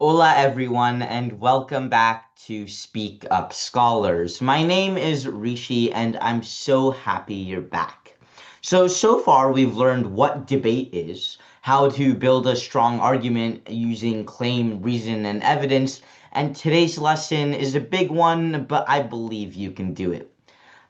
Hola, everyone, and welcome back to SpeakUp Scholars. My name is Rishi, and I'm so happy you're back. So far, we've learned what debate is, how to build a strong argument using claim, reason, and evidence, and today's lesson is a big one, but I believe you can do it.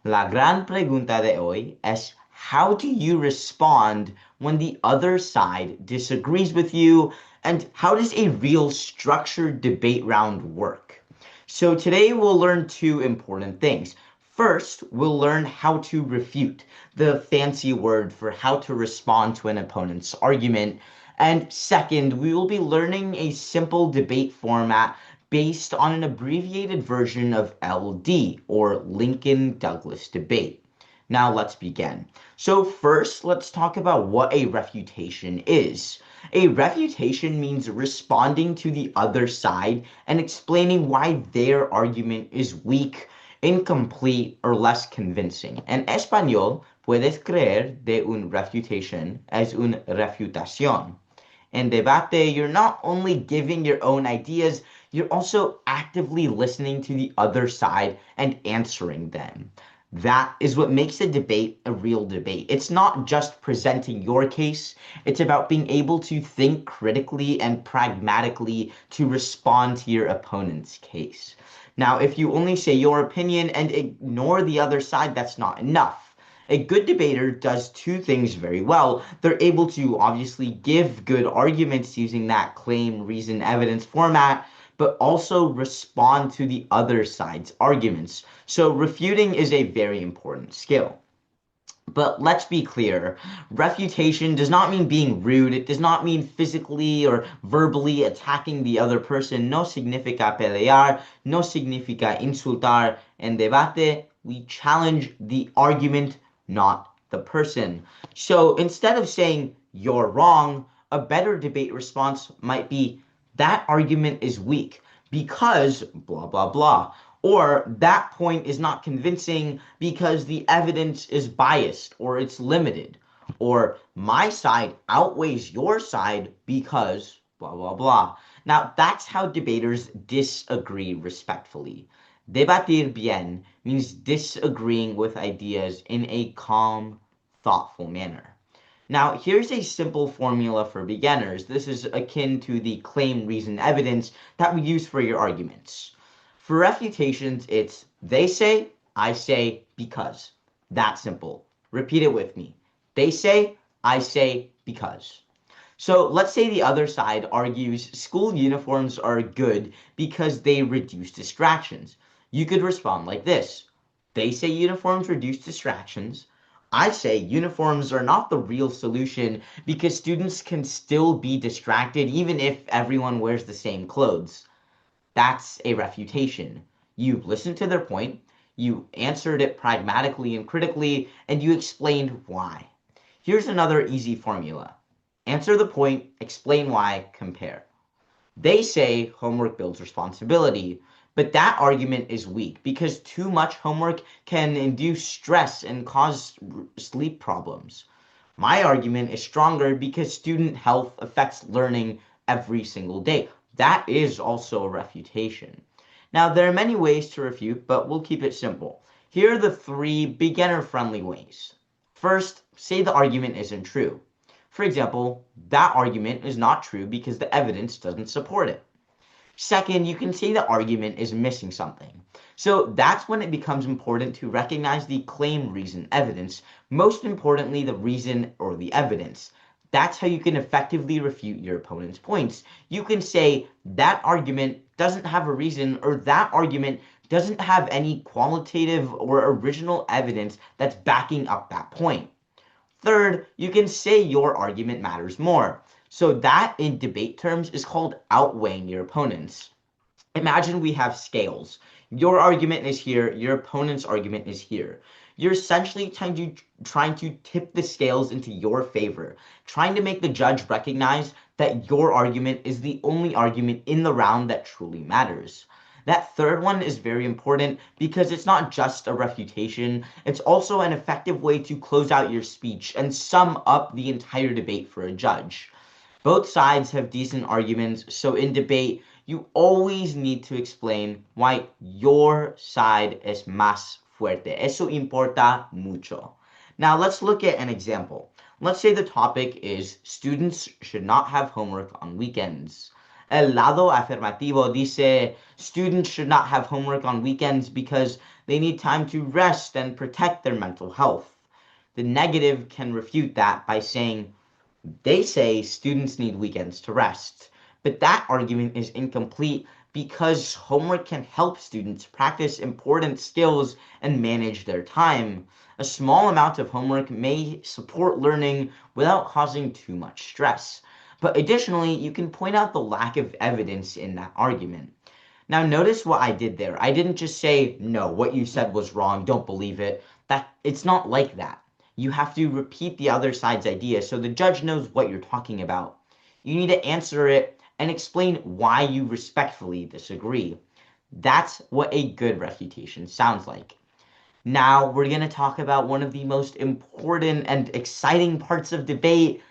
La gran pregunta de hoy es how do you respond when the other side disagrees with you, and how does a real structured debate round work? So today we'll learn two important things. First, we'll learn how to refute, the fancy word for how to respond to an opponent's argument. And second, we will be learning a simple debate format based on an abbreviated version of LD, or Lincoln-Douglas debate. Now let's begin. So first, let's talk about what a refutation is. A refutation means responding to the other side and explaining why their argument is weak, incomplete, or less convincing. En español, puedes creer de un refutation es un refutación. In debate, you're not only giving your own ideas, you're also actively listening to the other side and answering them. That is what makes a debate a real debate. It's not just presenting your case, it's about being able to think critically and pragmatically to respond to your opponent's case. Now, if you only say your opinion and ignore the other side, that's not enough. A good debater does two things very well. They're able to obviously give good arguments using that claim, reason, evidence format, but also respond to the other side's arguments. So refuting is a very important skill. But let's be clear, refutation does not mean being rude. It does not mean physically or verbally attacking the other person. No significa pelear, no significa insultar. En debate, we challenge the argument, not the person. So instead of saying you're wrong, a better debate response might be that argument is weak because blah, blah, blah. Or that point is not convincing because the evidence is biased or it's limited. Or my side outweighs your side because blah, blah, blah. Now, that's how debaters disagree respectfully. Debatir bien means disagreeing with ideas in a calm, thoughtful manner. Now, here's a simple formula for beginners. This is akin to the claim, reason, evidence that we use for your arguments. For refutations, it's they say, I say, because. That simple. Repeat it with me. They say, I say, because. So let's say the other side argues school uniforms are good because they reduce distractions. You could respond like this. They say uniforms reduce distractions. I say uniforms are not the real solution because students can still be distracted even if everyone wears the same clothes. That's a refutation. You listened to their point, you answered it pragmatically and critically, and you explained why. Here's another easy formula. Answer the point, explain why, compare. They say homework builds responsibility, but that argument is weak because too much homework can induce stress and cause sleep problems. My argument is stronger because student health affects learning every single day. That is also a refutation. Now, there are many ways to refute, but we'll keep it simple. Here are the three beginner-friendly ways. First, say the argument isn't true. For example, that argument is not true because the evidence doesn't support it. Second, you can say the argument is missing something. So that's when it becomes important to recognize the claim, reason, evidence, most importantly, the reason or the evidence. That's how you can effectively refute your opponent's points. You can say that argument doesn't have a reason or that argument doesn't have any qualitative or original evidence that's backing up that point. Third, you can say your argument matters more. So that in debate terms is called outweighing your opponents. Imagine we have scales. Your argument is here, your opponent's argument is here. You're essentially trying to tip the scales into your favor, trying to make the judge recognize that your argument is the only argument in the round that truly matters. That third one is very important because it's not just a refutation, it's also an effective way to close out your speech and sum up the entire debate for a judge. Both sides have decent arguments, so in debate, You always need to explain why your side es más fuerte. Eso importa mucho. Now let's look at an example. Let's say the topic is students should not have homework on weekends. El lado afirmativo dice students should not have homework on weekends because they need time to rest and protect their mental health. The negative can refute that by saying they say students need weekends to rest. But that argument is incomplete because homework can help students practice important skills and manage their time. A small amount of homework may support learning without causing too much stress. But additionally, you can point out the lack of evidence in that argument. Now notice what I did there. I didn't just say, no, what you said was wrong, don't believe it. It's not like that. You have to repeat the other side's idea so the judge knows what you're talking about. You need to answer it and explain why you respectfully disagree. That's what a good refutation sounds like. Now we're going to talk about one of the most important and exciting parts of debate,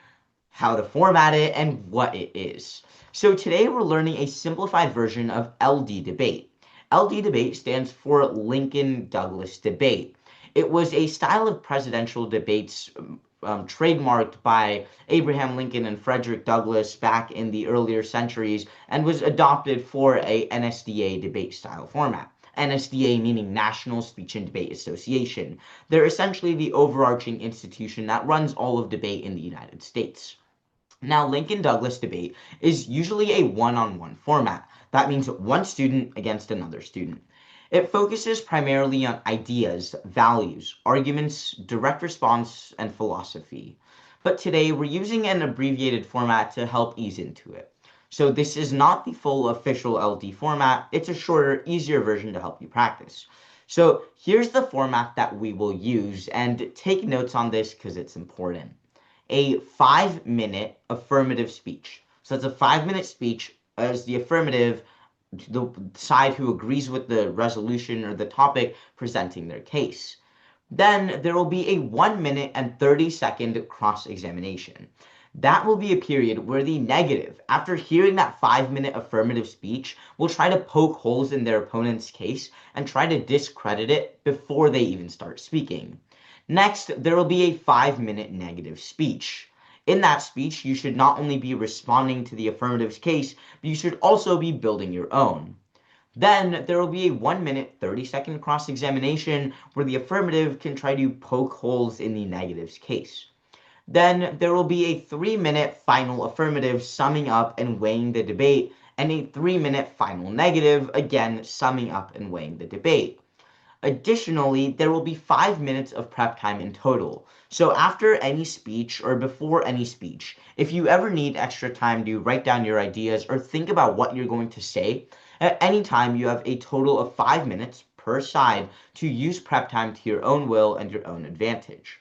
how to format it, and what it is. So today we're learning a simplified version of LD debate. LD debate stands for Lincoln-Douglas debate. It was a style of presidential debates trademarked by Abraham Lincoln and Frederick Douglass back in the earlier centuries and was adopted for a NSDA debate style format. NSDA meaning National Speech and Debate Association. They're essentially the overarching institution that runs all of debate in the United States. Now, Lincoln-Douglas debate is usually a one-on-one format. That means one student against another student. It focuses primarily on ideas, values, arguments, direct response, and philosophy. But today, we're using an abbreviated format to help ease into it. So this is not the full official LD format. It's a shorter, easier version to help you practice. So here's the format that we will use, and take notes on this because it's important. A 5-minute affirmative speech. So it's a 5-minute speech as the affirmative, the side who agrees with the resolution or the topic presenting their case. Then there will be a 1-minute and 30-second cross-examination. That will be a period where the negative, after hearing that 5-minute affirmative speech, will try to poke holes in their opponent's case and try to discredit it before they even start speaking. Next, there will be a 5-minute negative speech. In that speech, you should not only be responding to the affirmative's case, but you should also be building your own. Then there will be a 1-minute, 30-second cross-examination where the affirmative can try to poke holes in the negative's case. Then there will be a 3-minute final affirmative summing up and weighing the debate, and a 3-minute final negative, again summing up and weighing the debate. Additionally, there will be 5 minutes of prep time in total. So after any speech or before any speech, if you ever need extra time to write down your ideas or think about what you're going to say, at any time you have a total of 5 minutes per side to use prep time to your own will and your own advantage.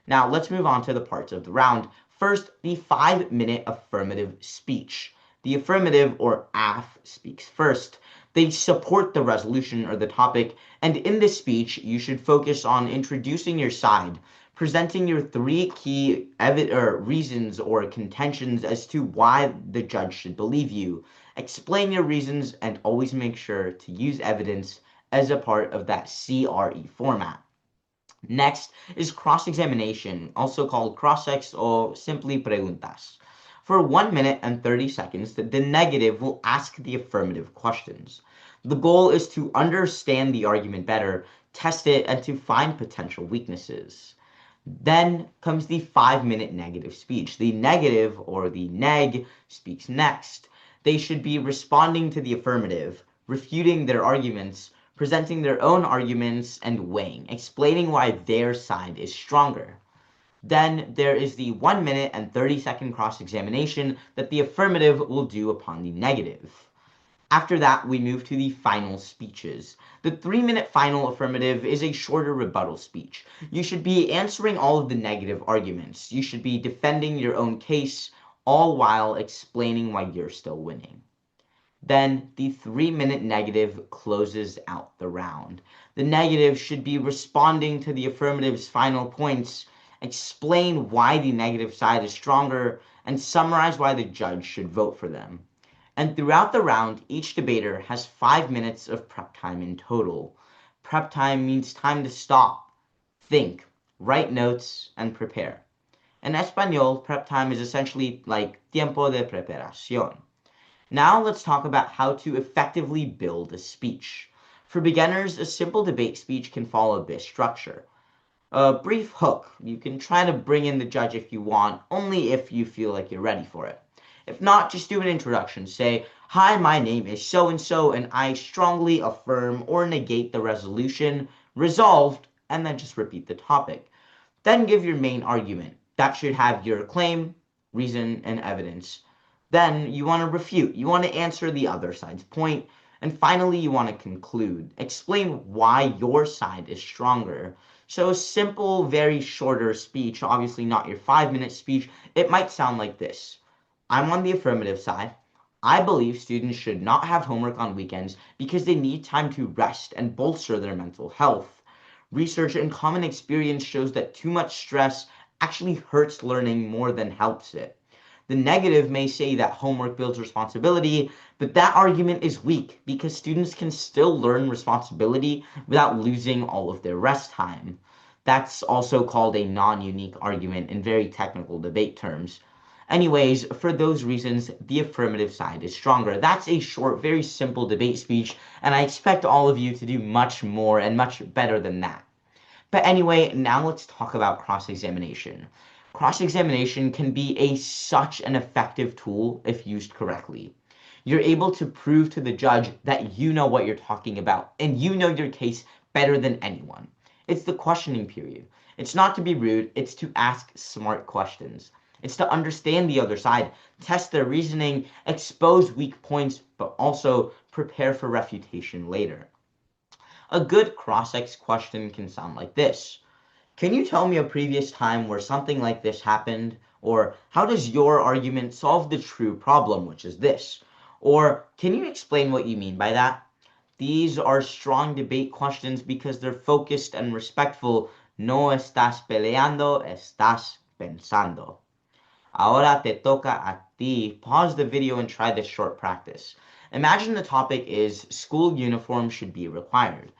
Now let's move on to the parts of the round. First, the 5-minute affirmative speech. The affirmative, or AF, speaks first. They support the resolution or the topic, and in this speech, you should focus on introducing your side, presenting your 3 key reasons or contentions as to why the judge should believe you. Explain your reasons and always make sure to use evidence as a part of that CRE format. Next is cross-examination, also called cross-ex or simply preguntas. For 1 minute and 30 seconds, the negative will ask the affirmative questions. The goal is to understand the argument better, test it, and to find potential weaknesses. Then comes the 5-minute negative speech. The negative, or the neg, speaks next. They should be responding to the affirmative, refuting their arguments, presenting their own arguments, and weighing, explaining why their side is stronger. Then there is the 1 minute and 30-second cross-examination that the affirmative will do upon the negative. After that, we move to the final speeches. The 3-minute final affirmative is a shorter rebuttal speech. You should be answering all of the negative arguments. You should be defending your own case, all while explaining why you're still winning. Then the 3-minute negative closes out the round. The negative should be responding to the affirmative's final points, explain why the negative side is stronger, and summarize why the judge should vote for them. And throughout the round, each debater has 5 minutes of prep time in total. Prep time means time to stop, think, write notes, and prepare. In Espanol, prep time is essentially like tiempo de preparación. Now let's talk about how to effectively build a speech. For beginners, a simple debate speech can follow this structure. A brief hook. You can try to bring in the judge if you want, only if you feel like you're ready for it. If not, just do an introduction. Say, "Hi, my name is so and so, and I strongly affirm or negate the resolution, resolved," and then just repeat the topic. Then give your main argument. That should have your claim, reason, and evidence. Then you want to refute. You want to answer the other side's point. And finally, you want to conclude. Explain why your side is stronger. So a simple, very shorter speech, obviously not your 5 minute speech, it might sound like this. I'm on the affirmative side. I believe students should not have homework on weekends because they need time to rest and bolster their mental health. Research and common experience shows that too much stress actually hurts learning more than helps it. The negative may say that homework builds responsibility, but that argument is weak because students can still learn responsibility without losing all of their rest time. That's also called a non-unique argument in very technical debate terms. Anyways, for those reasons, the affirmative side is stronger. That's a short, very simple debate speech, and I expect all of you to do much more and much better than that. But anyway, now let's talk about cross-examination. Cross-examination can be such an effective tool if used correctly. You're able to prove to the judge that you know what you're talking about and you know your case better than anyone. It's the questioning period. It's not to be rude, it's to ask smart questions. It's to understand the other side, test their reasoning, expose weak points, but also prepare for refutation later. A good cross-ex question can sound like this. Can you tell me a previous time where something like this happened? Or how does your argument solve the true problem, which is this? Or can you explain what you mean by that? These are strong debate questions because they're focused and respectful. No estás peleando, estás pensando. Ahora te toca a ti. Pause the video and try this short practice. Imagine the topic is school uniform should be required.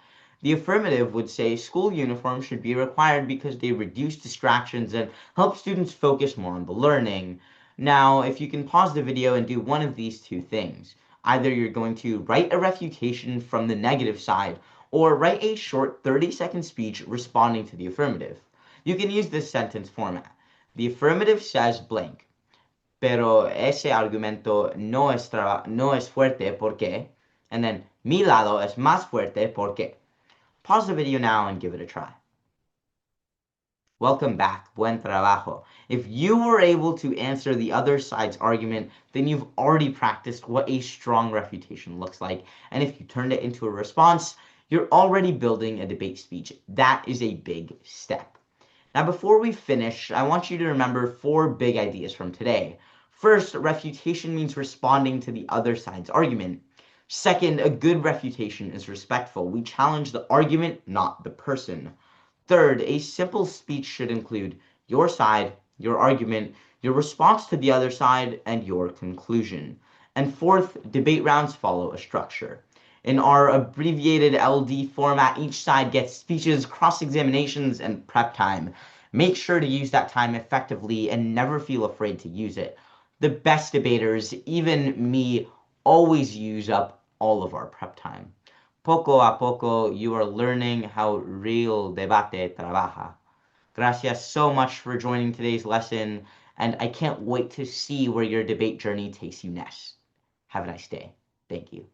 The affirmative would say school uniforms should be required because they reduce distractions and help students focus more on the learning. Now, if you can pause the video and do one of these two things, either you're going to write a refutation from the negative side or write a short 30-second speech responding to the affirmative. You can use this sentence format. The affirmative says blank, pero ese argumento no es fuerte porque, and then mi lado es más fuerte porque. Pause the video now and give it a try. Welcome back. Buen trabajo. If you were able to answer the other side's argument, then you've already practiced what a strong refutation looks like. And if you turned it into a response, you're already building a debate speech. That is a big step. Now, before we finish, I want you to remember 4 big ideas from today. First, refutation means responding to the other side's argument. Second, a good refutation is respectful. We challenge the argument, not the person. Third, a simple speech should include your side, your argument, your response to the other side, and your conclusion. And fourth, debate rounds follow a structure. In our abbreviated LD format, each side gets speeches, cross-examinations, and prep time. Make sure to use that time effectively and never feel afraid to use it. The best debaters, even me, always use up all of our prep time. Poco a poco, you are learning how real debate trabaja. Gracias so much for joining today's lesson, and I can't wait to see where your debate journey takes you next. Have a nice day. Thank you.